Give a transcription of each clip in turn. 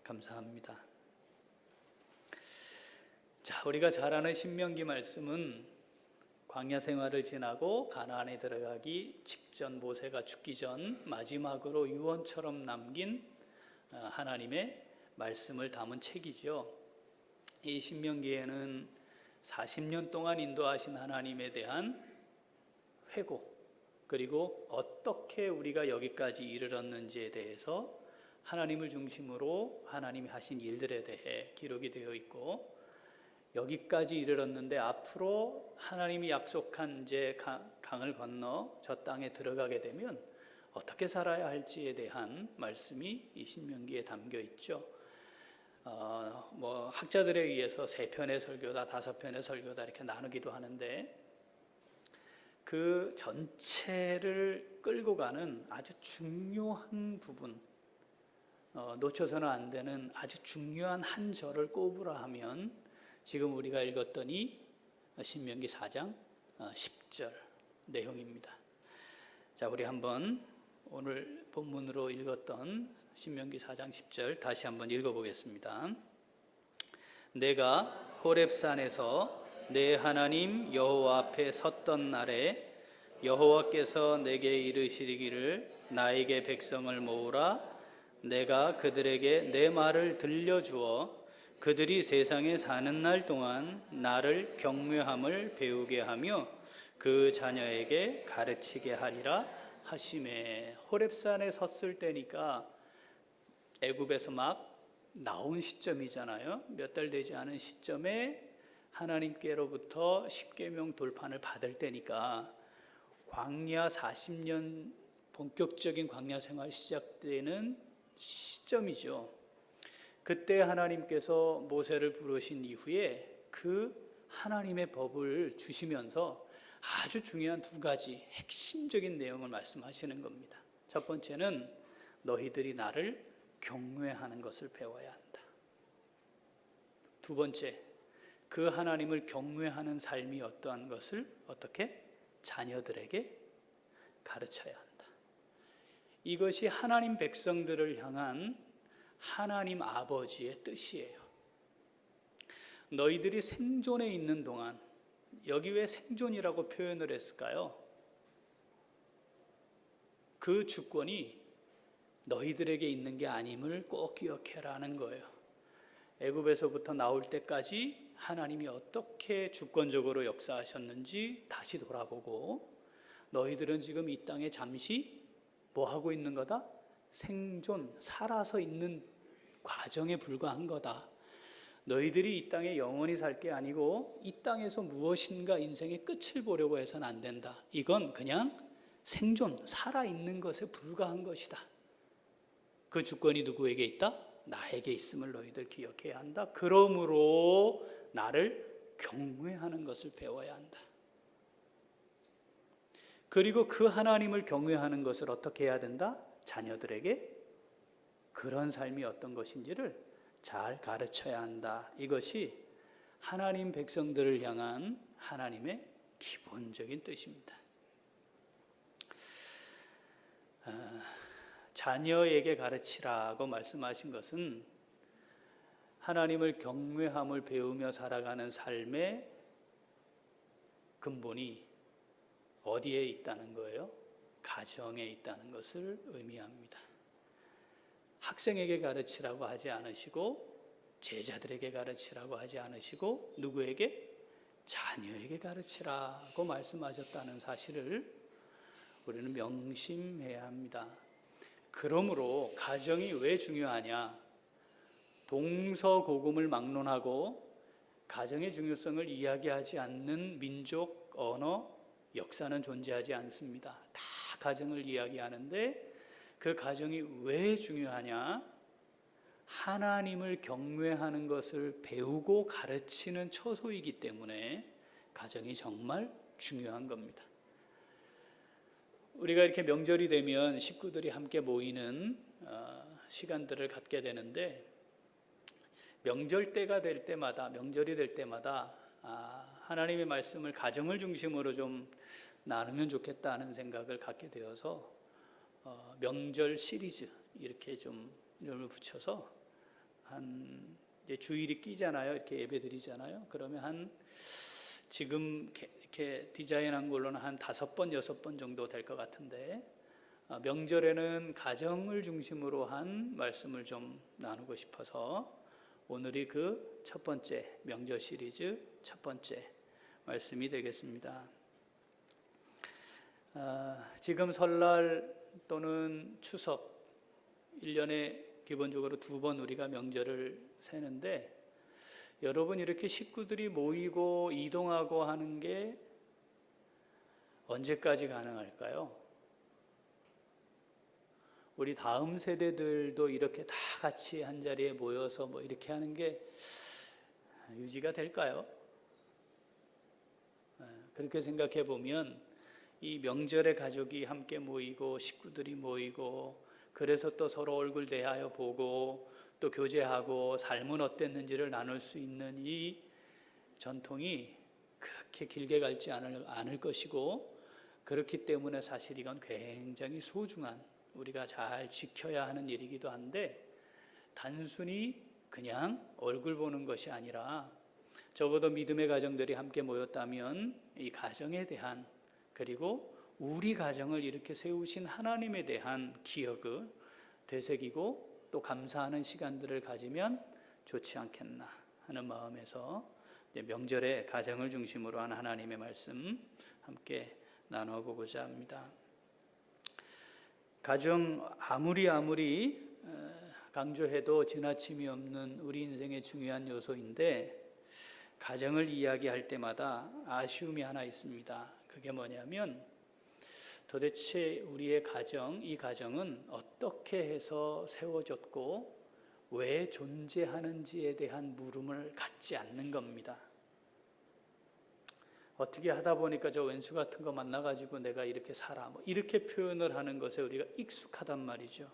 감사합니다. 자, 우리가 잘 아는 신명기 말씀은 광야 생활을 지나고 가나안에 들어가기 직전, 모세가 죽기 전 마지막으로 유언처럼 남긴 하나님의 말씀을 담은 책이죠. 이 신명기에는 40년 동안 인도하신 하나님에 대한 회고, 그리고 어떻게 우리가 여기까지 이르렀는지에 대해서 하나님을 중심으로 하나님이 하신 일들에 대해 기록이 되어 있고, 여기까지 이르렀는데 앞으로 하나님이 약속한 이제 강을 건너 저 땅에 들어가게 되면 어떻게 살아야 할지에 대한 말씀이 이 신명기에 담겨 있죠. 학자들에 의해서 3편의 설교다, 5편의 설교다 이렇게 나누기도 하는데, 그 전체를 끌고 가는 아주 중요한 부분, 놓쳐서는 안 되는 아주 중요한 한 절을 꼽으라 하면 지금 우리가 읽었던 이 신명기 4장 10절 내용입니다. 자, 우리 한번 오늘 본문으로 읽었던 신명기 4장 10절 다시 한번 읽어보겠습니다. 내가 호렙산에서 내 하나님 여호와 앞에 섰던 날에 여호와께서 내게 이르시기를 나에게 백성을 모으라. 내가 그들에게 내 말을 들려주어 그들이 세상에 사는 날 동안 나를 경외함을 배우게 하며 그 자녀에게 가르치게 하리라 하시매. 호렙산에 섰을 때니까 애굽에서 막 나온 시점이잖아요. 몇 달 되지 않은 시점에 하나님께로부터 십계명 돌판을 받을 때니까 광야 40년 본격적인 광야 생활 시작되는 시점이죠. 그때 하나님께서 모세를 부르신 이후에 그 하나님의 법을 주시면서 아주 중요한 2가지 핵심적인 내용을 말씀하시는 겁니다. 첫 번째는 너희들이 나를 경외하는 것을 배워야 한다. 2번째, 그 하나님을 경외하는 삶이 어떠한 것을 어떻게 자녀들에게 가르쳐야 한다. 이것이 하나님 백성들을 향한 하나님 아버지의 뜻이에요. 너희들이 생존에 있는 동안, 여기 왜 생존이라고 표현을 했을까요? 그 주권이 너희들에게 있는 게 아님을 꼭 기억해라는 거예요. 애굽에서부터 나올 때까지 하나님이 어떻게 주권적으로 역사하셨는지 다시 돌아보고, 너희들은 지금 이 땅에 잠시 뭐 하고 있는 거다? 생존, 살아서 있는 과정에 불과한 거다. 너희들이 이 땅에 영원히 살 게 아니고 이 땅에서 무엇인가 인생의 끝을 보려고 해서는 안 된다. 이건 그냥 생존, 살아있는 것에 불과한 것이다. 그 주권이 누구에게 있다? 나에게 있음을 너희들 기억해야 한다. 그러므로 나를 경외하는 것을 배워야 한다. 그리고 그 하나님을 경외하는 것을 어떻게 해야 된다? 자녀들에게 그런 삶이 어떤 것인지를 잘 가르쳐야 한다. 이것이 하나님 백성들을 향한 하나님의 기본적인 뜻입니다. 자녀에게 가르치라고 말씀하신 것은 하나님을 경외함을 배우며 살아가는 삶의 근본이 어디에 있다는 거예요? 가정에 있다는 것을 의미합니다. 학생에게 가르치라고 하지 않으시고, 제자들에게 가르치라고 하지 않으시고, 누구에게? 자녀에게 가르치라고 말씀하셨다는 사실을 우리는 명심해야 합니다. 그러므로 가정이 왜 중요하냐? 동서고금을 막론하고 가정의 중요성을 이야기하지 않는 민족, 언어, 역사는 존재하지 않습니다. 다 가정을 이야기하는데, 그 가정이 왜 중요하냐? 하나님을 경외하는 것을 배우고 가르치는 처소이기 때문에 가정이 정말 중요한 겁니다. 우리가 이렇게 명절이 되면 식구들이 함께 모이는 시간들을 갖게 되는데, 명절이 될 때마다 하나님의 말씀을 가정을 중심으로 좀 나누면 좋겠다는 생각을 갖게 되어서 명절 시리즈 이렇게 좀 이름을 붙여서 이제 주일이 끼잖아요. 이렇게 예배 드리잖아요. 그러면 지금 이렇게 디자인한 걸로는 한 5번, 6번 정도 될 것 같은데, 명절에는 가정을 중심으로 한 말씀을 좀 나누고 싶어서 오늘이 그 첫 번째 명절 시리즈 첫 번째 말씀이 되겠습니다. 지금 설날 또는 추석 1년에 기본적으로 2번 우리가 명절을 세는데, 여러분 이렇게 식구들이 모이고 이동하고 하는 게 언제까지 가능할까요? 우리 다음 세대들도 이렇게 다 같이 한 자리에 모여서 뭐 이렇게 하는 게 유지가 될까요? 그렇게 생각해 보면 이 명절에 가족이 함께 모이고 식구들이 모이고, 그래서 또 서로 얼굴 대하여 보고 또 교제하고 삶은 어땠는지를 나눌 수 있는 이 전통이 그렇게 길게 갈지 않을 것이고, 그렇기 때문에 사실 이건 굉장히 소중한, 우리가 잘 지켜야 하는 일이기도 한데, 단순히 그냥 얼굴 보는 것이 아니라 적어도 믿음의 가정들이 함께 모였다면 이 가정에 대한, 그리고 우리 가정을 이렇게 세우신 하나님에 대한 기억을 되새기고 또 감사하는 시간들을 가지면 좋지 않겠나 하는 마음에서 명절에 가정을 중심으로 한 하나님의 말씀 함께 나눠보고자 합니다. 가정 아무리 강조해도 지나침이 없는 우리 인생의 중요한 요소인데, 가정을 이야기할 때마다 아쉬움이 하나 있습니다. 그게 뭐냐면 도대체 우리의 가정, 이 가정은 어떻게 해서 세워졌고 왜 존재하는지에 대한 물음을 갖지 않는 겁니다. 어떻게 하다 보니까 저 왼수 같은 거 만나가지고 내가 이렇게 살아, 뭐 이렇게 표현을 하는 것에 우리가 익숙하단 말이죠.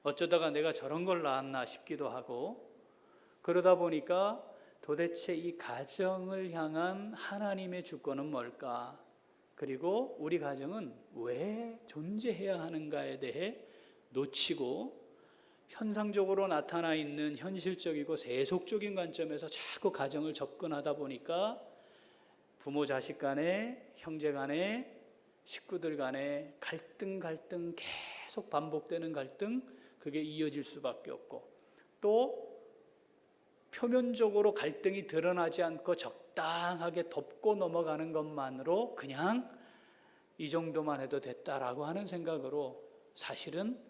어쩌다가 내가 저런 걸 낳았나 싶기도 하고, 그러다 보니까 도대체 이 가정을 향한 하나님의 주권은 뭘까? 그리고 우리 가정은 왜 존재해야 하는가에 대해 놓치고, 현상적으로 나타나 있는 현실적이고 세속적인 관점에서 자꾸 가정을 접근하다 보니까 부모 자식 간에, 형제 간에, 식구들 간에 갈등 계속 반복되는 갈등, 그게 이어질 수밖에 없고, 또 표면적으로 갈등이 드러나지 않고 적당하게 덮고 넘어가는 것만으로 그냥 이 정도만 해도 됐다라고 하는 생각으로, 사실은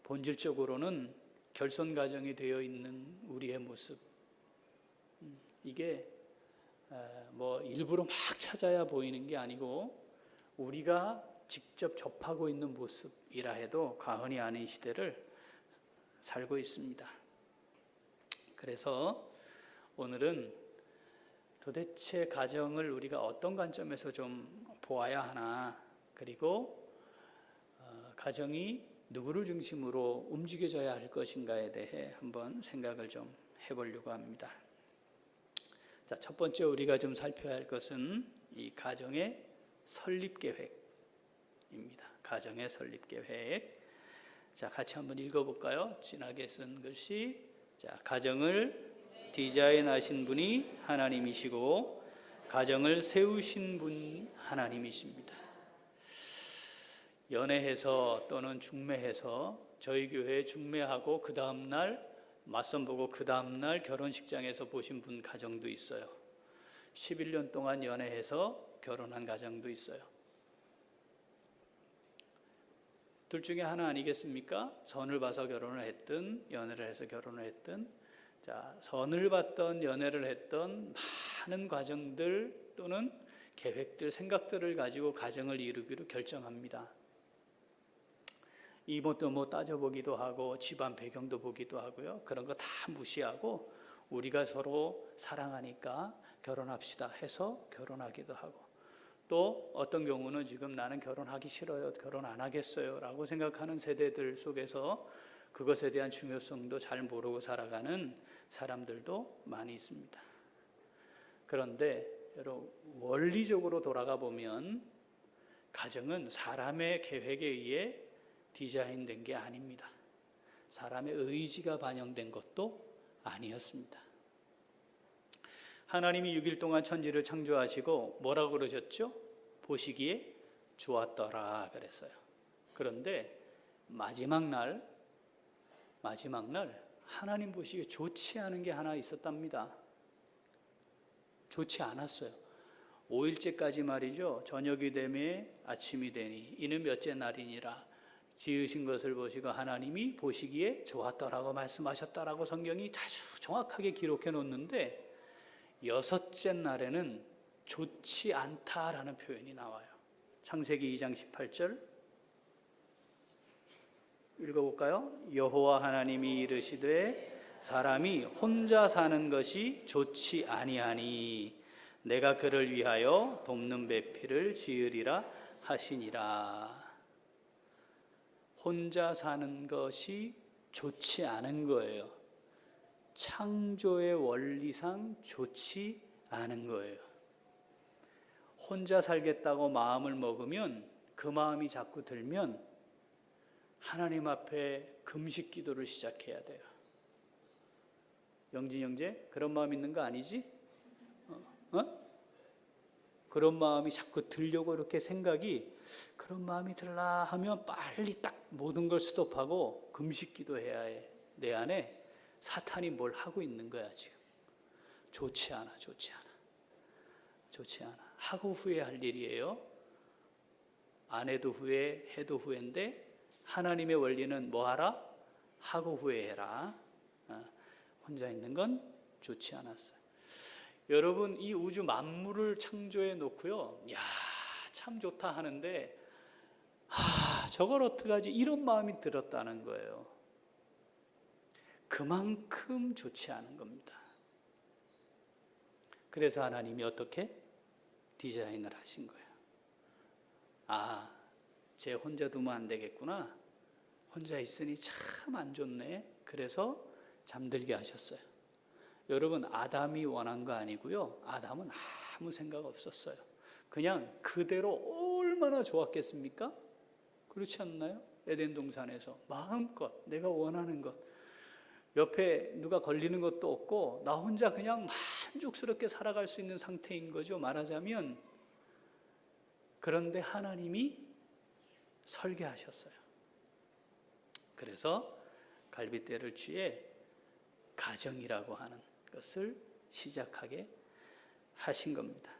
본질적으로는 결손 가정이 되어 있는 우리의 모습, 이게 뭐 일부러 막 찾아야 보이는 게 아니고 우리가 직접 접하고 있는 모습이라 해도 과언이 아닌 시대를 살고 있습니다. 그래서 오늘은 도대체 가정을 우리가 어떤 관점에서 좀 보아야 하나, 그리고 가정이 누구를 중심으로 움직여져야 할 것인가에 대해 한번 생각을 좀 해보려고 합니다. 자, 첫 번째 우리가 좀 살펴야 할 것은 이 가정의 설립 계획입니다. 가정의 설립 계획. 자, 같이 한번 읽어볼까요? 진하게 쓴 글씨. 자, 가정을 디자인하신 분이 하나님이시고 가정을 세우신 분 하나님이십니다. 연애해서 또는 중매해서, 저희 교회에 중매하고 그 다음날 맞선 보고 그 다음날 결혼식장에서 보신 분 가정도 있어요. 11년 동안 연애해서 결혼한 가정도 있어요. 둘 중에 하나 아니겠습니까? 선을 봐서 결혼을 했든 연애를 해서 결혼을 했든, 자, 선을 봤던 연애를 했던 많은 과정들 또는 계획들, 생각들을 가지고 가정을 이루기로 결정합니다. 이것도 뭐 따져보기도 하고 집안 배경도 보기도 하고요. 그런 거 다 무시하고 우리가 서로 사랑하니까 결혼합시다 해서 결혼하기도 하고, 또 어떤 경우는 지금 나는 결혼하기 싫어요, 결혼 안 하겠어요 라고 생각하는 세대들 속에서 그것에 대한 중요성도 잘 모르고 살아가는 사람들도 많이 있습니다. 그런데 여러분, 원리적으로 돌아가 보면 가정은 사람의 계획에 의해 디자인된 게 아닙니다. 사람의 의지가 반영된 것도 아니었습니다. 하나님이 6일 동안 천지를 창조하시고 뭐라고 그러셨죠? 보시기에 좋았더라 그랬어요. 그런데 마지막 날 하나님 보시기에 좋지 않은 게 하나 있었답니다. 좋지 않았어요. 5일째까지 말이죠. 저녁이 되매 아침이 되니 이는 몇째 날이니라. 지으신 것을 보시고 하나님이 보시기에 좋았더라고 말씀하셨다라고 성경이 아주 정확하게 기록해 놓는데, 여섯째 날에는 좋지 않다라는 표현이 나와요. 창세기 2장 18절 읽어볼까요? 여호와 하나님이 이르시되 사람이 혼자 사는 것이 좋지 아니하니 내가 그를 위하여 돕는 배필을 지으리라 하시니라. 혼자 사는 것이 좋지 않은 거예요. 창조의 원리상 좋지 않은 거예요. 혼자 살겠다고 마음을 먹으면, 그 마음이 자꾸 들면 하나님 앞에 금식 기도를 시작해야 돼요. 영진 형제, 그런 마음 있는 거 아니지? 그런 마음이 자꾸 들려고 이렇게 생각이, 그런 마음이 들라 하면 빨리 딱 모든 걸 스톱하고 금식 기도해야 해. 내 안에 사탄이 뭘 하고 있는 거야 지금. 좋지 않아. 하고 후회할 일이에요. 안 해도 후회, 해도 후회인데 하나님의 원리는 뭐 하라? 하고 후회해라. 혼자 있는 건 좋지 않았어요. 여러분, 이 우주 만물을 창조해 놓고요, 야, 참 좋다 하는데 저걸 어떡하지? 이런 마음이 들었다는 거예요. 그만큼 좋지 않은 겁니다. 그래서 하나님이 어떻게 디자인을 하신 거예요. 쟤 혼자 두면 안 되겠구나. 혼자 있으니 참 안 좋네. 그래서 잠들게 하셨어요. 여러분, 아담이 원한 거 아니고요. 아담은 아무 생각 없었어요. 그냥 그대로 얼마나 좋았겠습니까? 그렇지 않나요? 에덴 동산에서 마음껏 내가 원하는 것, 옆에 누가 걸리는 것도 없고 나 혼자 그냥 만족스럽게 살아갈 수 있는 상태인 거죠, 말하자면. 그런데 하나님이 설계하셨어요. 그래서 갈빗대를 취해 가정이라고 하는 것을 시작하게 하신 겁니다.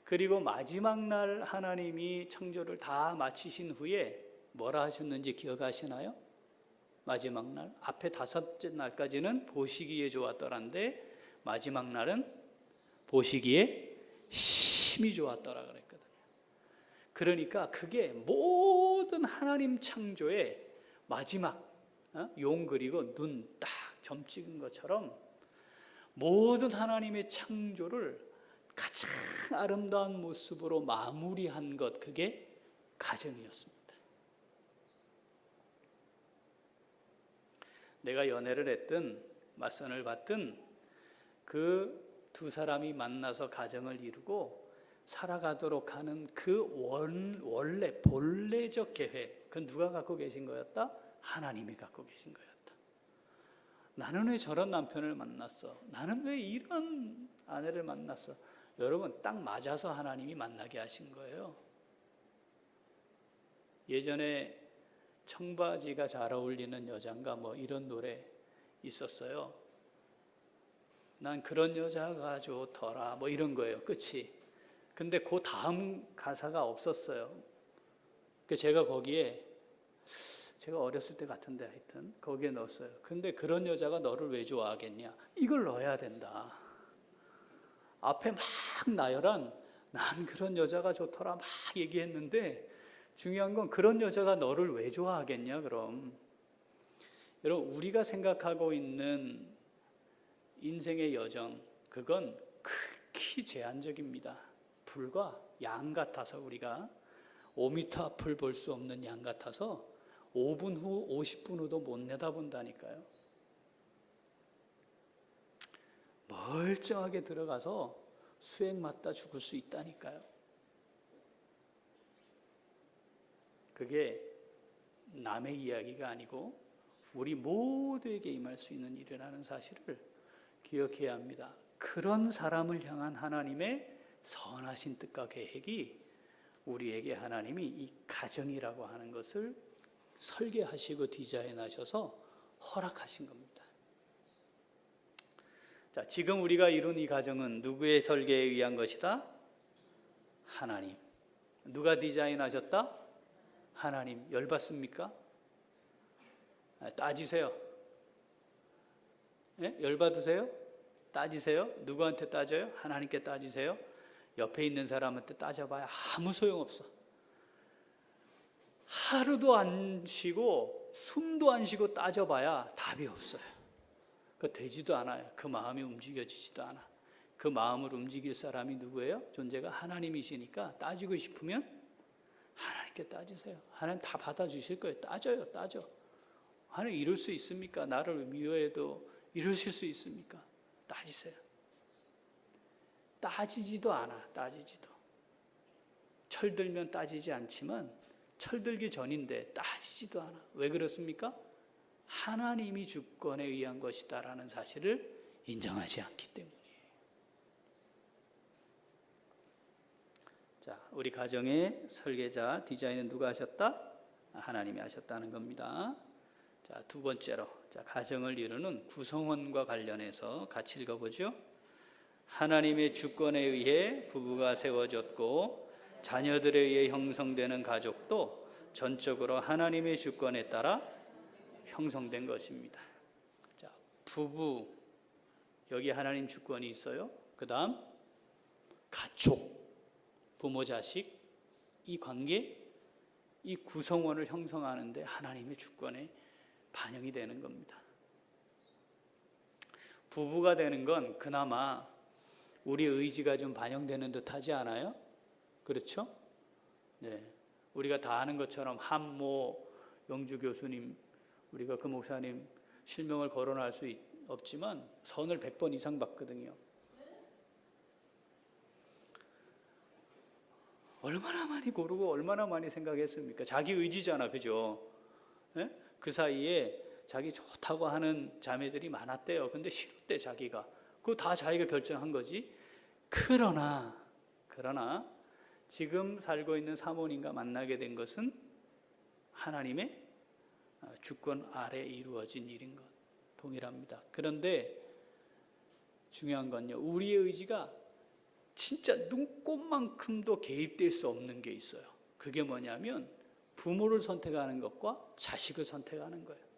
그리고 마지막 날 하나님이 창조를 다 마치신 후에 뭐라 하셨는지 기억하시나요? 마지막 날, 앞에 5째 날까지는 보시기에 좋았더란데 마지막 날은 보시기에 심히 좋았더라 그랬거든요. 그러니까 그게 모든 하나님 창조의 마지막, 용 그리고 눈 딱 점 찍은 것처럼 모든 하나님의 창조를 가장 아름다운 모습으로 마무리한 것, 그게 가정이었습니다. 내가 연애를 했든 맞선을 받든 그 두 사람이 만나서 가정을 이루고 살아가도록 하는 그 원래 본래적 계획, 그건 누가 갖고 계신 거였다? 하나님이 갖고 계신 거였다. 나는 왜 저런 남편을 만났어? 나는 왜 이런 아내를 만났어? 여러분, 딱 맞아서 하나님이 만나게 하신 거예요. 예전에 청바지가 잘 어울리는 여잔가 뭐 이런 노래 있었어요. 난 그런 여자가 좋더라 뭐 이런 거예요, 끝이. 근데 그 다음 가사가 없었어요. 제가 거기에, 제가 어렸을 때 같은데 하여튼 거기에 넣었어요. 근데 그런 여자가 너를 왜 좋아하겠냐, 이걸 넣어야 된다. 앞에 막 나열한 난 그런 여자가 좋더라 막 얘기했는데, 중요한 건 그런 여자가 너를 왜 좋아하겠냐. 그럼 여러분, 우리가 생각하고 있는 인생의 여정, 그건 극히 제한적입니다. 불과 양 같아서, 우리가 5m 앞을 볼 수 없는 양 같아서 5분 후 50분 후도 못 내다본다니까요. 멀쩡하게 들어가서 수액 맞다 죽을 수 있다니까요. 그게 남의 이야기가 아니고 우리 모두에게 임할 수 있는 일이라는 사실을 기억해야 합니다. 그런 사람을 향한 하나님의 선하신 뜻과 계획이 우리에게 하나님이 이 가정이라고 하는 것을 설계하시고 디자인하셔서 허락하신 겁니다. 자, 지금 우리가 이룬 이 가정은 누구의 설계에 의한 것이다? 하나님. 누가 디자인하셨다? 하나님. 열받습니까? 따지세요. 예? 열받으세요? 따지세요. 누구한테 따져요? 하나님께 따지세요. 옆에 있는 사람한테 따져봐야 아무 소용없어. 하루도 안 쉬고 숨도 안 쉬고 따져봐야 답이 없어요. 그 되지도 않아요. 그 마음이 움직여지지도 않아. 그 마음을 움직일 사람이 누구예요? 존재가 하나님이시니까 따지고 싶으면 하나님께 따지세요. 하나님 다 받아주실 거예요. 따져요. 따져. 하나님 이룰 수 있습니까? 나를 위로해도 이루실 수 있습니까? 따지세요. 따지지도 않아. 따지지도. 철들면 따지지 않지만 철들기 전인데 따지지도 않아. 왜 그렇습니까? 하나님이 주권에 의한 것이다라는 사실을 인정하지 않기 때문이에요. 자, 우리 가정의 설계자, 디자인은 누가 하셨다? 하나님이 하셨다는 겁니다. 자, 두 번째로, 자, 가정을 이루는 구성원과 관련해서 같이 읽어보죠. 하나님의 주권에 의해 부부가 세워졌고 자녀들에 의해 형성되는 가족도 전적으로 하나님의 주권에 따라 형성된 것입니다. 자, 부부, 여기 하나님 주권이 있어요. 그 다음 가족, 부모 자식, 이 관계, 이 구성원을 형성하는데 하나님의 주권에 반영이 되는 겁니다. 부부가 되는 건 그나마 우리 의지가 좀 반영되는 듯 하지 않아요? 그렇죠? 네. 우리가 다 아는 것처럼 한모 영주 교수님, 우리가 그 목사님 실명을 거론할 수 없지만 선을 100번 이상 받거든요. 얼마나 많이 고르고 얼마나 많이 생각했습니까? 자기 의지잖아, 그죠? 네? 그 사이에 자기 좋다고 하는 자매들이 많았대요. 근데 싫었대, 자기가. 그거 다 자기가 결정한 거지. 그러나 지금 살고 있는 사모님과 만나게 된 것은 하나님의 주권 아래 이루어진 일인 것 동일합니다. 그런데 중요한 건요, 우리의 의지가 진짜 눈꼽만큼도 개입될 수 없는 게 있어요. 그게 뭐냐면 부모를 선택하는 것과 자식을 선택하는 거예요.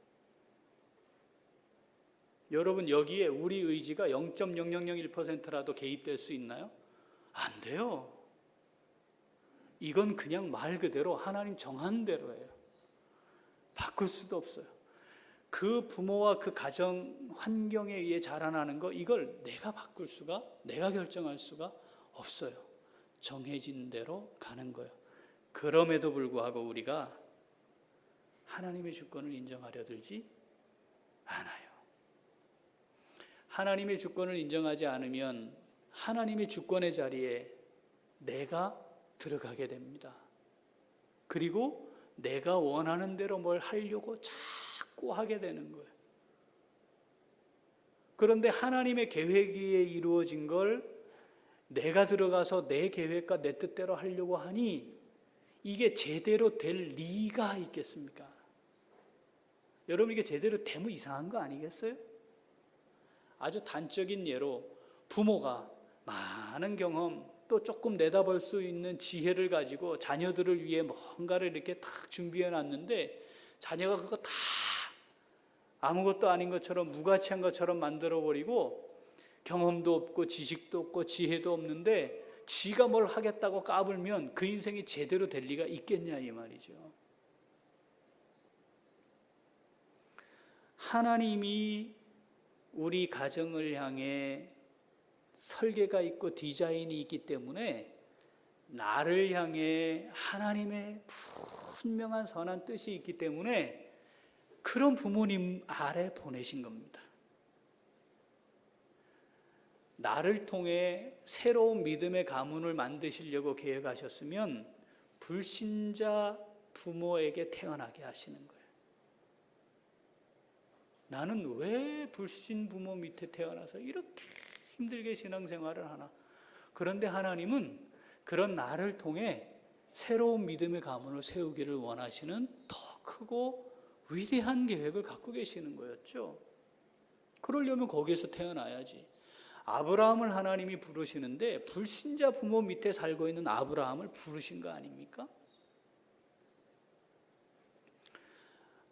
여러분, 여기에 우리 의지가 0.0001%라도 개입될 수 있나요? 안 돼요. 이건 그냥 말 그대로 하나님 정한 대로예요. 바꿀 수도 없어요. 그 부모와 그 가정 환경에 의해 자라나는 거, 이걸 내가 바꿀 수가, 내가 결정할 수가 없어요. 정해진 대로 가는 거예요. 그럼에도 불구하고 우리가 하나님의 주권을 인정하려 들지 않아요. 하나님의 주권을 인정하지 않으면 하나님의 주권의 자리에 내가 들어가게 됩니다. 그리고 내가 원하는 대로 뭘 하려고 자꾸 하게 되는 거예요. 그런데 하나님의 계획 위에 이루어진 걸 내가 들어가서 내 계획과 내 뜻대로 하려고 하니 이게 제대로 될 리가 있겠습니까? 여러분, 이게 제대로 되면 이상한 거 아니겠어요? 아주 단적인 예로 부모가 많은 경험 또 조금 내다볼 수 있는 지혜를 가지고 자녀들을 위해 뭔가를 이렇게 딱 준비해 놨는데 자녀가 그거 다 아무것도 아닌 것처럼 무가치한 것처럼 만들어버리고 경험도 없고 지식도 없고 지혜도 없는데 지가 뭘 하겠다고 까불면 그 인생이 제대로 될 리가 있겠냐 이 말이죠. 하나님이 우리 가정을 향해 설계가 있고 디자인이 있기 때문에 나를 향해 하나님의 분명한 선한 뜻이 있기 때문에 그런 부모님 아래 보내신 겁니다. 나를 통해 새로운 믿음의 가문을 만드시려고 계획하셨으면 불신자 부모에게 태어나게 하시는 거예요. 나는 왜 불신 부모 밑에 태어나서 이렇게 힘들게 신앙생활을 하나? 그런데 하나님은 그런 나를 통해 새로운 믿음의 가문을 세우기를 원하시는 더 크고 위대한 계획을 갖고 계시는 거였죠. 그러려면 거기에서 태어나야지. 아브라함을 하나님이 부르시는데 불신자 부모 밑에 살고 있는 아브라함을 부르신 거 아닙니까?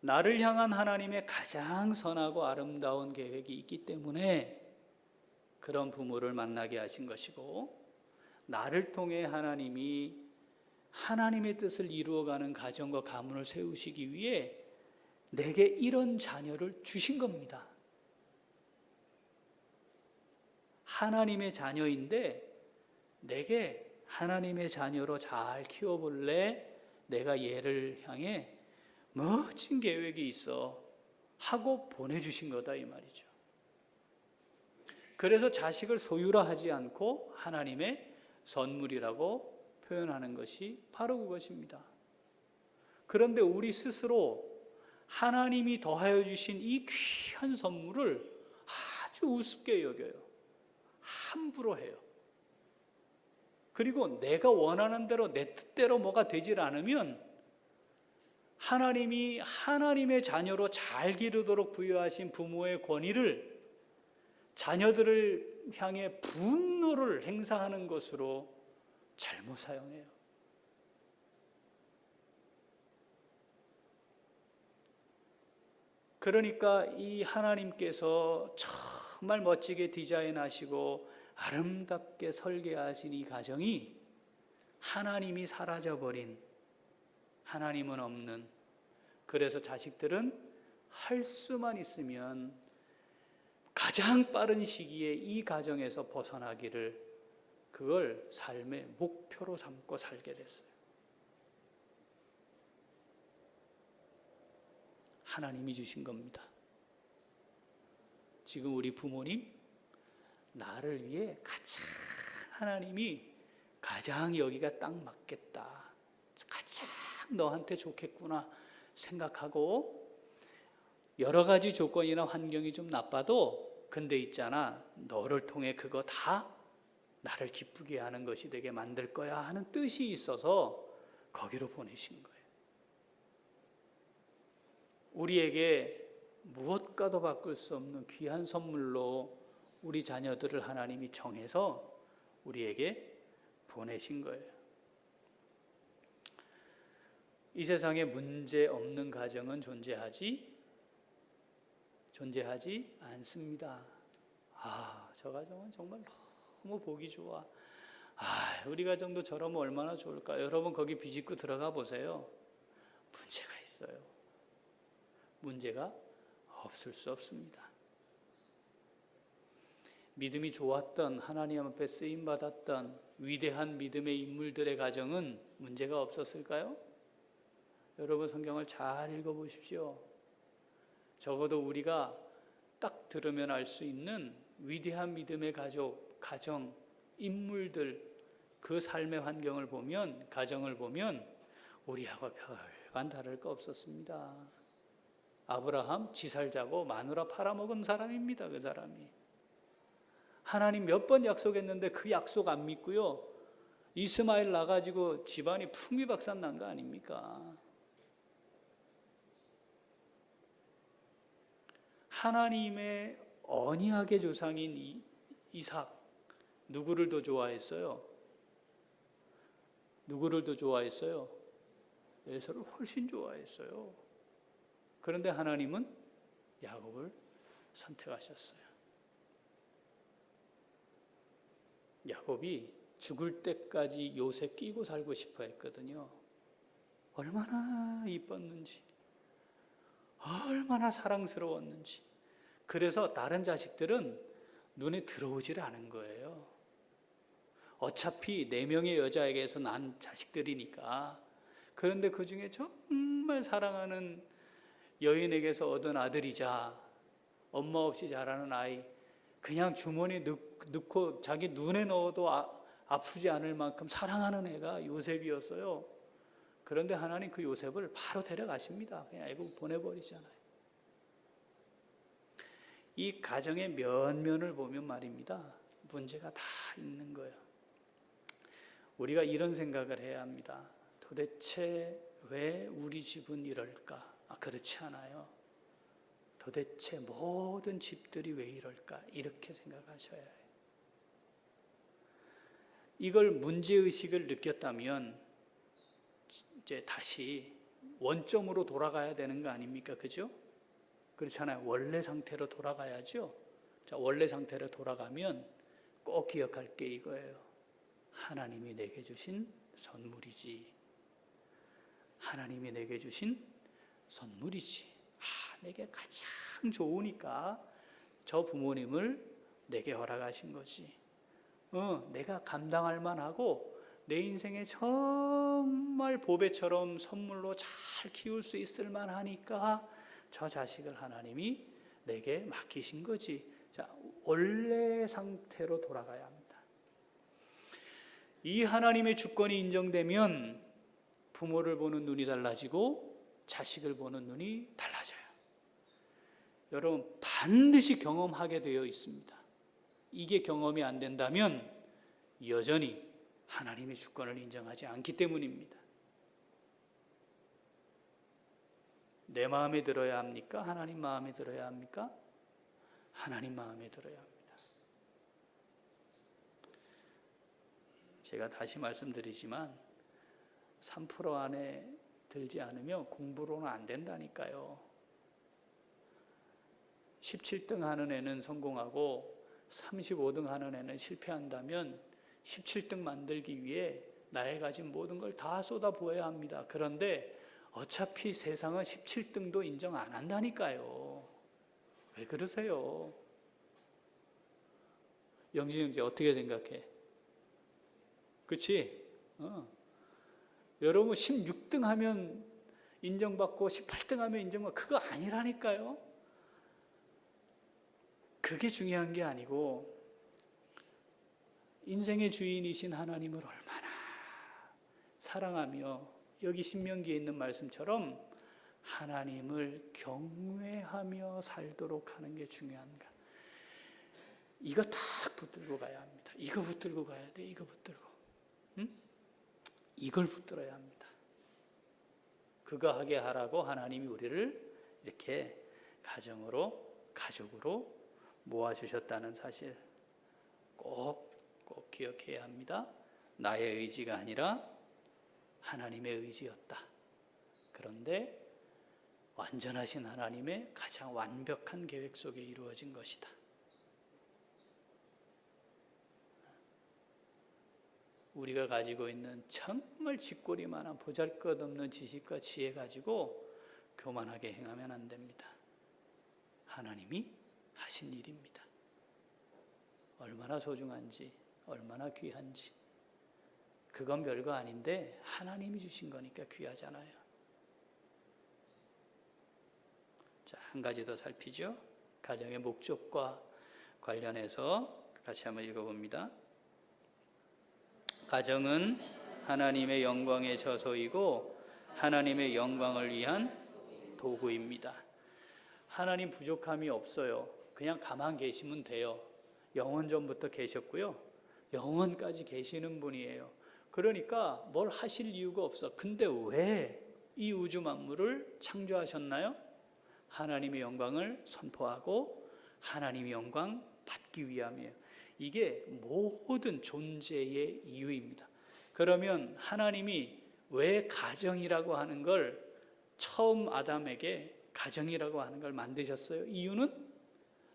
나를 향한 하나님의 가장 선하고 아름다운 계획이 있기 때문에 그런 부모를 만나게 하신 것이고, 나를 통해 하나님이 하나님의 뜻을 이루어가는 가정과 가문을 세우시기 위해 내게 이런 자녀를 주신 겁니다. 하나님의 자녀인데 내게 하나님의 자녀로 잘 키워볼래? 내가 얘를 향해 멋진 계획이 있어 하고 보내주신 거다 이 말이죠. 그래서 자식을 소유라 하지 않고 하나님의 선물이라고 표현하는 것이 바로 그것입니다. 그런데 우리 스스로 하나님이 더하여 주신 이 귀한 선물을 아주 우습게 여겨요. 함부로 해요. 그리고 내가 원하는 대로 내 뜻대로 뭐가 되질 않으면 하나님이 하나님의 자녀로 잘 기르도록 부여하신 부모의 권위를 자녀들을 향해 분노를 행사하는 것으로 잘못 사용해요. 그러니까 이 하나님께서 정말 멋지게 디자인하시고 아름답게 설계하신 이 가정이 하나님이 사라져버린, 하나님은 없는, 그래서 자식들은 할 수만 있으면 가장 빠른 시기에 이 가정에서 벗어나기를, 그걸 삶의 목표로 삼고 살게 됐어요. 하나님이 주신 겁니다. 지금 우리 부모님, 나를 위해 가장 하나님이 가장 여기가 딱 맞겠다, 가장 너한테 좋겠구나 생각하고, 여러 가지 조건이나 환경이 좀 나빠도 근데 있잖아, 너를 통해 그거 다 나를 기쁘게 하는 것이 되게 만들 거야 하는 뜻이 있어서 거기로 보내신 거예요. 우리에게 무엇과도 바꿀 수 없는 귀한 선물로 우리 자녀들을 하나님이 정해서 우리에게 보내신 거예요. 이 세상에 문제 없는 가정은 존재하지 않습니다. 저 가정은 정말 너무 보기 좋아. 우리 가정도 저러면 얼마나 좋을까. 여러분 거기 비집고 들어가 보세요. 문제가 있어요. 문제가 없을 수 없습니다. 믿음이 좋았던, 하나님 앞에 쓰임받았던 위대한 믿음의 인물들의 가정은 문제가 없었을까요? 여러분 성경을 잘 읽어보십시오. 적어도 우리가 딱 들으면 알 수 있는 위대한 믿음의 가정, 인물들, 그 삶의 환경을 보면, 가정을 보면 우리하고 별반 다를 거 없었습니다. 아브라함 지살자고 마누라 팔아먹은 사람입니다. 그 사람이 하나님 몇 번 약속했는데 그 약속 안 믿고요, 이스마엘 나가지고 집안이 풍비박산 난 거 아닙니까? 하나님의 언약의 조상인 이삭, 누구를 더 좋아했어요? 에서를 훨씬 좋아했어요. 그런데 하나님은 야곱을 선택하셨어요. 야곱이 죽을 때까지 요셉 끼고 살고 싶어 했거든요. 얼마나 이뻤는지, 얼마나 사랑스러웠는지. 그래서 다른 자식들은 눈에 들어오지를 않은 거예요. 어차피 4명의 여자에게서 난 자식들이니까. 그런데 그 중에 정말 사랑하는 여인에게서 얻은 아들이자 엄마 없이 자라는 아이, 그냥 주머니에 넣고 자기 눈에 넣어도 아프지 않을 만큼 사랑하는 애가 요셉이었어요. 그런데 하나님 그 요셉을 바로 데려가십니다. 그냥 애국 보내버리잖아요. 이 가정의 면면을 보면 말입니다. 문제가 다 있는 거예요. 우리가 이런 생각을 해야 합니다. 도대체 왜 우리 집은 이럴까? 그렇지 않아요. 도대체 모든 집들이 왜 이럴까? 이렇게 생각하셔야 해요. 이걸 문제의식을 느꼈다면 이제 다시 원점으로 돌아가야 되는 거 아닙니까? 그죠? 그렇잖아요. 원래 상태로 돌아가야죠. 자, 원래 상태로 돌아가면 꼭 기억할 게 이거예요. 하나님이 내게 주신 선물이지. 하나님이 내게 주신 선물이지. 내게 가장 좋으니까 저 부모님을 내게 허락하신 거지. 내가 감당할 만하고 내 인생에 정말 보배처럼 선물로 잘 키울 수 있을 만하니까 저 자식을 하나님이 내게 맡기신 거지. 자, 원래 상태로 돌아가야 합니다. 이 하나님의 주권이 인정되면 부모를 보는 눈이 달라지고 자식을 보는 눈이 달라져요. 여러분 반드시 경험하게 되어 있습니다. 이게 경험이 안 된다면 여전히 하나님의 주권을 인정하지 않기 때문입니다. 내 마음에 들어야 합니까? 하나님 마음에 들어야 합니까? 하나님 마음에 들어야 합니다. 제가 다시 말씀드리지만 3% 안에 들지 않으면 공부로는 안 된다니까요. 17등 하는 애는 성공하고 35등 하는 애는 실패한다면 17등 만들기 위해 나의 가진 모든 걸 다 쏟아부어야 합니다. 그런데 어차피 세상은 17등도 인정 안 한다니까요. 왜 그러세요? 영진 형제 어떻게 생각해? 그치? 여러분 16등 하면 인정받고 18등 하면 인정받고 그거 아니라니까요. 그게 중요한 게 아니고 인생의 주인이신 하나님을 얼마나 사랑하며 여기 신명기에 있는 말씀처럼 하나님을 경외하며 살도록 하는 게 중요한가. 이거 딱 붙들고 가야 합니다. 이거 붙들고 가야 돼. 이거 붙들고. 이걸 붙들어야 합니다. 그거 하게 하라고 하나님이 우리를 이렇게 가족으로 모아주셨다는 사실 꼭 기억해야 합니다. 나의 의지가 아니라 하나님의 의지였다. 그런데 완전하신 하나님의 가장 완벽한 계획 속에 이루어진 것이다. 우리가 가지고 있는 정말 쥐꼬리만한 보잘것없는 지식과 지혜 가지고 교만하게 행하면 안 됩니다. 하나님이 하신 일입니다. 얼마나 소중한지, 얼마나 귀한지. 그건 별거 아닌데 하나님이 주신 거니까 귀하잖아요. 자, 한 가지 더 살피죠. 가정의 목적과 관련해서 같이 한번 읽어봅니다. 가정은 하나님의 영광의 저소이고 하나님의 영광을 위한 도구입니다. 하나님 부족함이 없어요. 그냥 가만 계시면 돼요. 영원 전부터 계셨고요. 영원까지 계시는 분이에요. 그러니까 뭘 하실 이유가 없어. 근데 왜 이 우주 만물을 창조하셨나요? 하나님의 영광을 선포하고 하나님의 영광 받기 위함이에요. 이게 모든 존재의 이유입니다. 그러면 하나님이 왜 가정이라고 하는 걸 처음 아담에게 가정이라고 하는 걸 만드셨어요? 이유는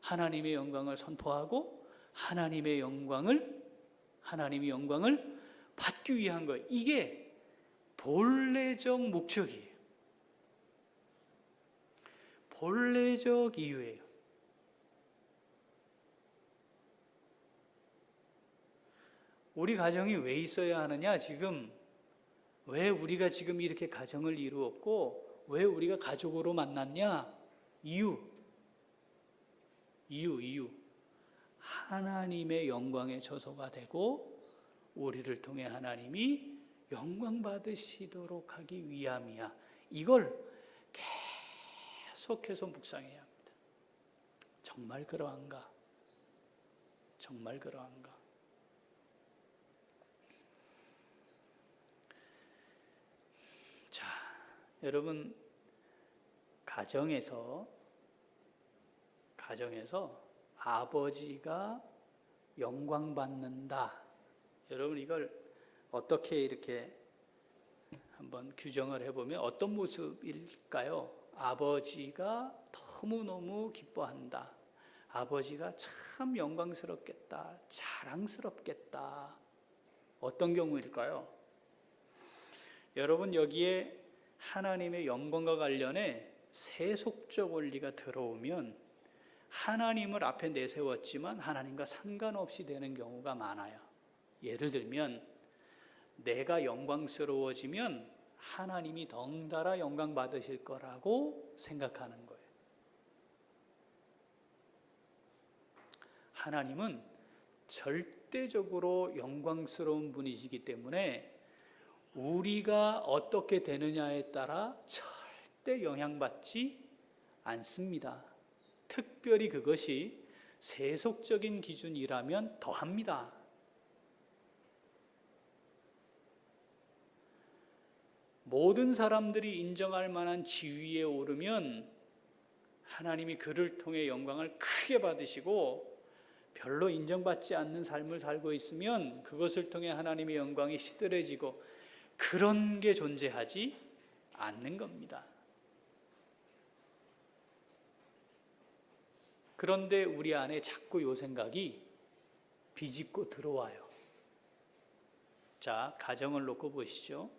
하나님의 영광을 선포하고 하나님의 영광을 받기 위한 거예요. 이게 본래적 목적이에요. 본래적 이유예요. 우리 가정이 왜 있어야 하느냐? 지금 왜 우리가 지금 이렇게 가정을 이루었고 왜 우리가 가족으로 만났냐? 이유. 하나님의 영광의 저소가 되고 우리를 통해 하나님이 영광 받으시도록 하기 위함이야. 이걸 계속해서 묵상해야 합니다. 정말 그러한가? 정말 그러한가? 자, 여러분, 가정에서 아버지가 영광받는다. 여러분, 이걸 어떻게 이렇게 한번 규정을 해보면 어떤 모습일까요? 아버지가 너무너무 기뻐한다. 아버지가 참 영광스럽겠다. 자랑스럽겠다. 어떤 경우일까요? 여러분, 여기에 하나님의 영광과 관련해 세속적 원리가 들어오면 하나님을 앞에 내세웠지만 하나님과 상관없이 되는 경우가 많아요. 예를 들면 내가 영광스러워지면 하나님이 덩달아 영광 받으실 거라고 생각하는 거예요. 하나님은 절대적으로 영광스러운 분이시기 때문에 우리가 어떻게 되느냐에 따라 절대 영향받지 않습니다. 특별히 그것이 세속적인 기준이라면 더합니다. 모든 사람들이 인정할 만한 지위에 오르면 하나님이 그를 통해 영광을 크게 받으시고, 별로 인정받지 않는 삶을 살고 있으면 그것을 통해 하나님의 영광이 시들해지고, 그런 게 존재하지 않는 겁니다. 그런데 우리 안에 자꾸 요 생각이 비집고 들어와요. 자, 가정을 놓고 보시죠.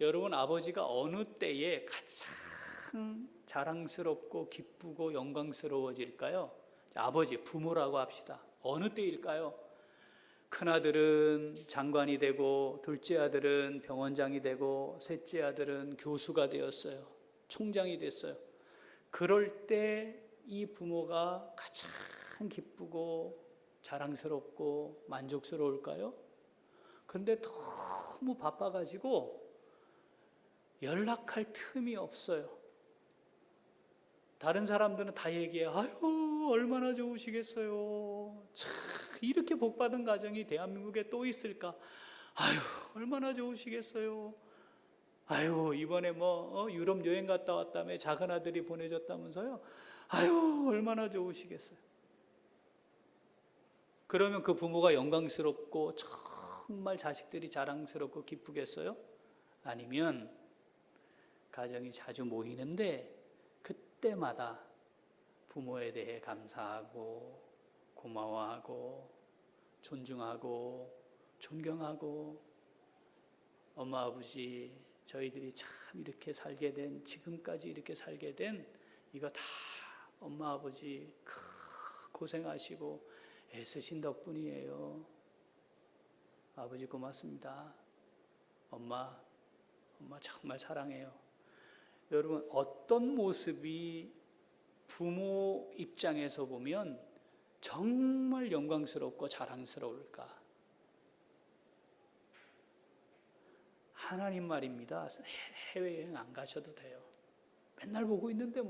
여러분, 아버지가 어느 때에 가장 자랑스럽고 기쁘고 영광스러워질까요? 아버지, 부모라고 합시다. 어느 때일까요? 큰아들은 장관이 되고, 둘째 아들은 병원장이 되고, 셋째 아들은 교수가 되었어요. 총장이 됐어요. 그럴 때 이 부모가 가장 기쁘고 자랑스럽고 만족스러울까요? 그런데 너무 바빠가지고 연락할 틈이 없어요. 다른 사람들은 다 얘기해요. 아유, 얼마나 좋으시겠어요. 참, 이렇게 복받은 가정이 대한민국에 또 있을까? 아유, 얼마나 좋으시겠어요. 아유, 이번에 유럽 여행 갔다 왔다며 작은 아들이 보내줬다면서요. 아유, 얼마나 좋으시겠어요. 그러면 그 부모가 영광스럽고 정말 자식들이 자랑스럽고 기쁘겠어요? 아니면 가정이 자주 모이는데 그때마다 부모에 대해 감사하고 고마워하고 존중하고 존경하고, 엄마 아버지 저희들이 참 이렇게 살게 된, 지금까지 이렇게 살게 된 이거 다 엄마 아버지 고생하시고 애쓰신 덕분이에요. 아버지 고맙습니다. 엄마 정말 사랑해요. 여러분, 어떤 모습이 부모 입장에서 보면 정말 영광스럽고 자랑스러울까? 하나님 말입니다. 해외여행 안 가셔도 돼요. 맨날 보고 있는데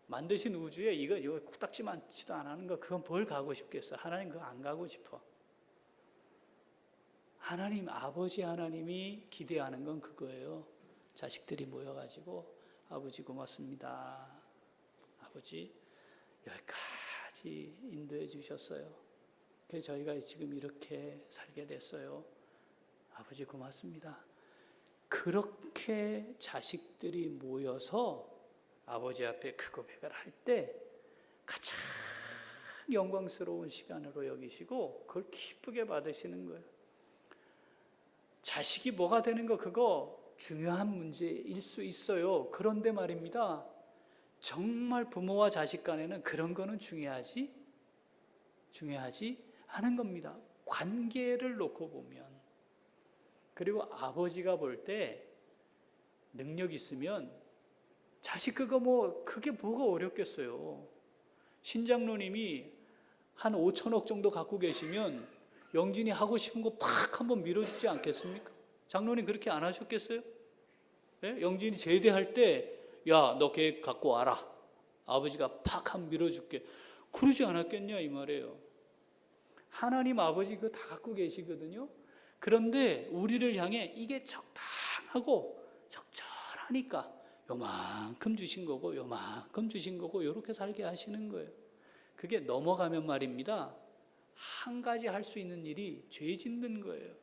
만드신 우주에 이거 코딱지 많지도 안 하는 거, 그건 뭘 가고 싶겠어? 하나님 그거 안 가고 싶어. 하나님, 아버지 하나님이 기대하는 건 그거예요. 자식들이 모여가지고 아버지 고맙습니다. 아버지 여기까지 인도해 주셨어요. 그래서 저희가 지금 이렇게 살게 됐어요. 아버지 고맙습니다. 그렇게 자식들이 모여서 아버지 앞에 그 고백을 할 때 가장 영광스러운 시간으로 여기시고 그걸 기쁘게 받으시는 거예요. 자식이 뭐가 되는 거, 그거 중요한 문제일 수 있어요. 그런데 말입니다, 정말 부모와 자식 간에는 그런 거는 중요하지 않은 겁니다. 관계를 놓고 보면. 그리고 아버지가 볼 때 능력 있으면 자식 그게 뭐가 어렵겠어요. 신장로님이 한 5천억 정도 갖고 계시면 영진이 하고 싶은 거 팍 한번 밀어주지 않겠습니까? 장로님 그렇게 안 하셨겠어요? 네? 영진이 제대할 때, 야, 너 계획 갖고 와라. 아버지가 팍 한 밀어줄게. 그러지 않았겠냐 이 말이에요. 하나님 아버지 그거 다 갖고 계시거든요. 그런데 우리를 향해 이게 적당하고 적절하니까 요만큼 주신 거고 요만큼 주신 거고 이렇게 살게 하시는 거예요. 그게 넘어가면 말입니다. 한 가지 할 수 있는 일이 죄 짓는 거예요.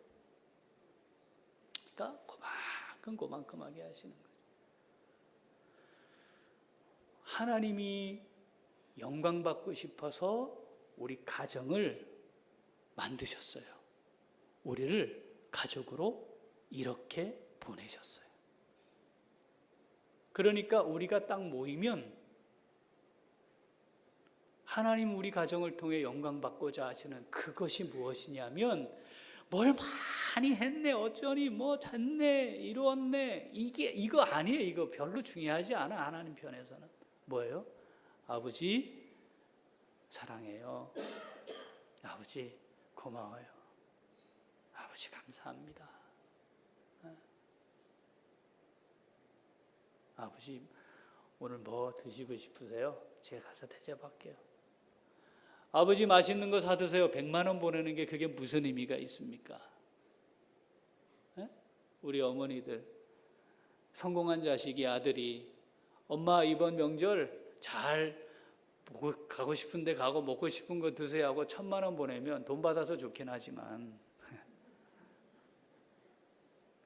그러니까 그만큼하게 하시는 거예요. 하나님이 영광 받고 싶어서 우리 가정을 만드셨어요. 우리를 가족으로 이렇게 보내셨어요. 그러니까 우리가 딱 모이면 하나님 우리 가정을 통해 영광 받고자 하시는 그것이 무엇이냐면 뭘 많이 했네, 어쩌니, 뭐 잤네, 이루었네, 이거 아니에요. 이거 별로 중요하지 않아. 하나님 편에서는 뭐예요? 아버지 사랑해요. 아버지 고마워요. 아버지 감사합니다. 아버지 오늘 뭐 드시고 싶으세요? 제가 가서 대접할게요. 아버지 맛있는 거 사드세요. 100만 원 보내는 게 그게 무슨 의미가 있습니까? 우리 어머니들 성공한 자식이 아들이 엄마 이번 명절 잘 가고 싶은데 가고 먹고 싶은 거 드세요 하고 1000만 원 보내면 돈 받아서 좋긴 하지만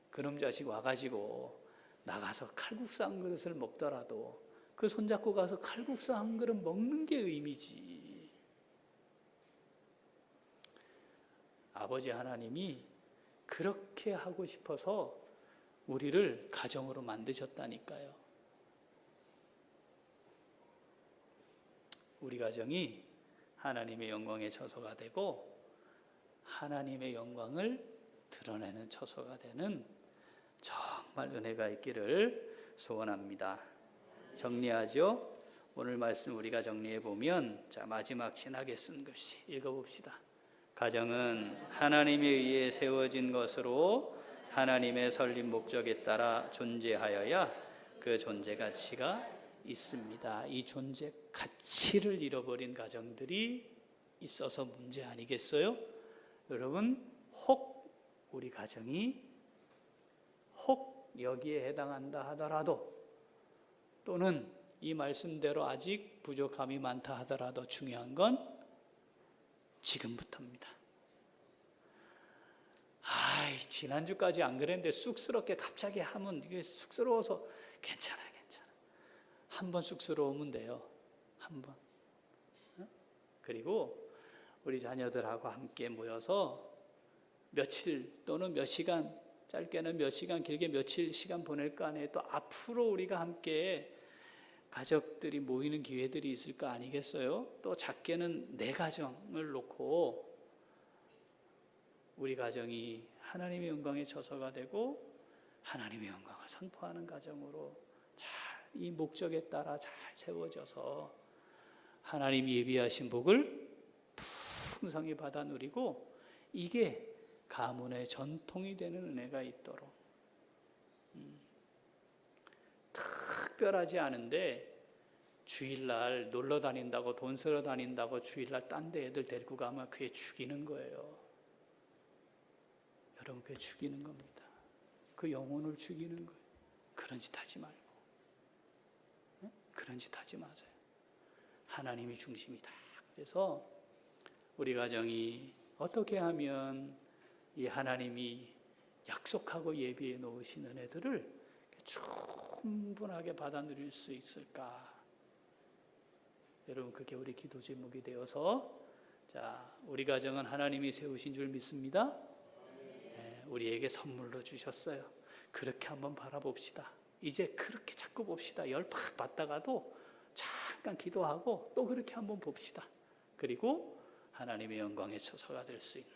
그놈 자식 와가지고 나가서 칼국수 한 그릇을 먹더라도 그 손잡고 가서 칼국수 한 그릇 먹는 게 의미지. 아버지 하나님이 그렇게 하고 싶어서 우리를 가정으로 만드셨다니까요. 우리 가정이 하나님의 영광의 처소가 되고 하나님의 영광을 드러내는 처소가 되는 정말 은혜가 있기를 소원합니다. 정리하죠. 오늘 말씀 우리가 정리해 보면 자 마지막 신학에 쓴 글씨 읽어봅시다. 가정은 하나님에 의해 세워진 것으로 하나님의 설립 목적에 따라 존재하여야 그 존재 가치가 있습니다. 이 존재 가치를 잃어버린 가정들이 있어서 문제 아니겠어요? 여러분, 혹 우리 가정이 혹 여기에 해당한다 하더라도 또는 이 말씀대로 아직 부족함이 많다 하더라도 중요한 건 지금부터입니다. 지난주까지 안 그랬는데 쑥스럽게 갑자기 하면 이게 쑥스러워서 괜찮아. 한 번 쑥스러우면 돼요. 한 번. 그리고 우리 자녀들하고 함께 모여서 며칠 또는 몇 시간, 짧게는 몇 시간, 길게 며칠 시간 보낼 거 아니에요. 또 앞으로 우리가 함께 가족들이 모이는 기회들이 있을 거 아니겠어요? 또 작게는 내 가정을 놓고 우리 가정이 하나님의 영광의 처소가 되고 하나님의 영광을 선포하는 가정으로 잘 이 목적에 따라 잘 세워져서 하나님 예비하신 복을 풍성히 받아 누리고 이게 가문의 전통이 되는 은혜가 있도록 특별하지 않은데 주일날 놀러 다닌다고 돈 쓰러 다닌다고 주일날 딴 데 애들 데리고 가면 그게 죽이는 거예요. 여러분 그게 죽이는 겁니다. 그 영혼을 죽이는 거예요. 그런 짓 하지 말고 그런 짓 하지 마세요. 하나님이 중심이다. 그래서 우리 가정이 어떻게 하면 이 하나님이 약속하고 예비해 놓으신 은혜들을 충분하게 받아 누릴 수 있을까? 여러분 그게 우리 기도 제목이 되어서 자 우리 가정은 하나님이 세우신 줄 믿습니다. 네, 우리에게 선물로 주셨어요. 그렇게 한번 바라봅시다. 이제 그렇게 자꾸 봅시다. 열 팍 받다가도 잠깐 기도하고 또 그렇게 한번 봅시다. 그리고 하나님의 영광의 처소가 될 수 있는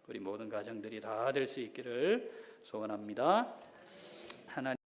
우리 모든 가정들이 다 될 수 있기를 소원합니다.